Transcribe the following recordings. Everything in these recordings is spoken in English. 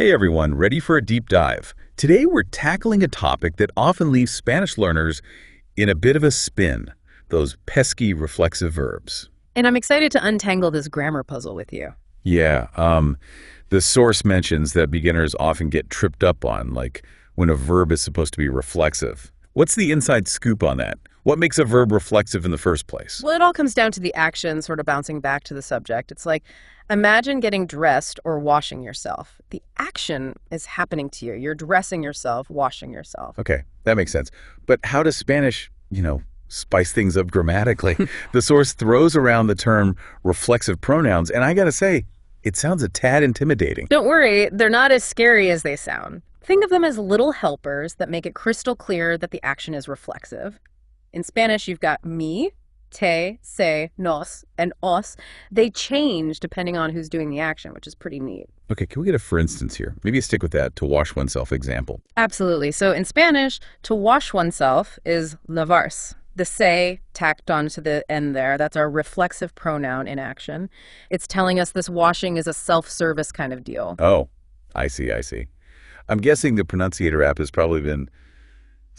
Hey everyone, ready for a deep dive? Today we're tackling a topic that often leaves Spanish learners in a bit of a spin, those pesky reflexive verbs. And I'm excited to untangle this grammar puzzle with you. The source mentions that beginners often get tripped up on, like when a verb is supposed to be reflexive. What's the inside scoop on that? What makes a verb reflexive in the first place? Well, it all comes down to the action sort of bouncing back to the subject. It's like, imagine getting dressed or washing yourself. The action is happening to you. You're dressing yourself, washing yourself. Okay, that makes sense. But how does Spanish, spice things up grammatically? The source throws around the term reflexive pronouns, and I gotta say, it sounds a tad intimidating. Don't worry, they're not as scary as they sound. Think of them as little helpers that make it crystal clear that the action is reflexive. In Spanish, you've got me, te, se, nos, and os. They change depending on who's doing the action, which is pretty neat. Okay, can we get a for instance here? Maybe stick with that to wash oneself example. Absolutely. So in Spanish, to wash oneself is lavarse. The se tacked onto the end there, that's our reflexive pronoun in action. It's telling us this washing is a self-service kind of deal. Oh, I see. I'm guessing the Pronunciator app has probably been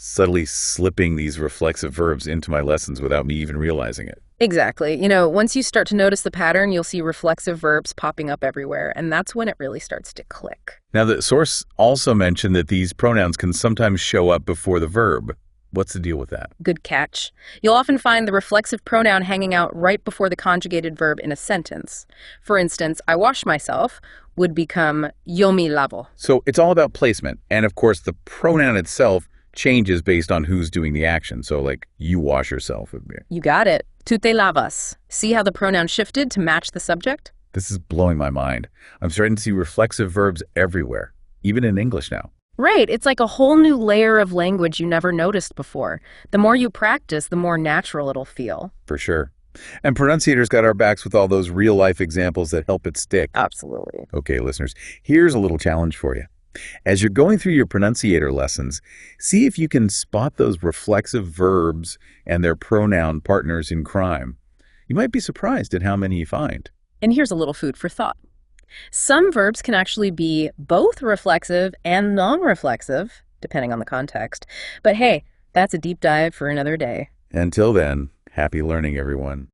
subtly slipping these reflexive verbs into my lessons without me even realizing it. Exactly. Once you start to notice the pattern, you'll see reflexive verbs popping up everywhere, and that's when it really starts to click. Now, the source also mentioned that these pronouns can sometimes show up before the verb. What's the deal with that? Good catch. You'll often find the reflexive pronoun hanging out right before the conjugated verb in a sentence. For instance, I wash myself would become yo me lavo. So it's all about placement. And of course, the pronoun itself changes based on who's doing the action. So like you wash yourself. You got it. Tú te lavas. See how the pronoun shifted to match the subject? This is blowing my mind. I'm starting to see reflexive verbs everywhere, even in English now. Right. It's like a whole new layer of language you never noticed before. The more you practice, the more natural it'll feel. For sure. And Pronunciator's got our backs with all those real-life examples that help it stick. Absolutely. Okay, listeners, here's a little challenge for you. As you're going through your Pronunciator lessons, see if you can spot those reflexive verbs and their pronoun partners in crime. You might be surprised at how many you find. And here's a little food for thought. Some verbs can actually be both reflexive and non-reflexive, depending on the context. But hey, that's a deep dive for another day. Until then, happy learning, everyone.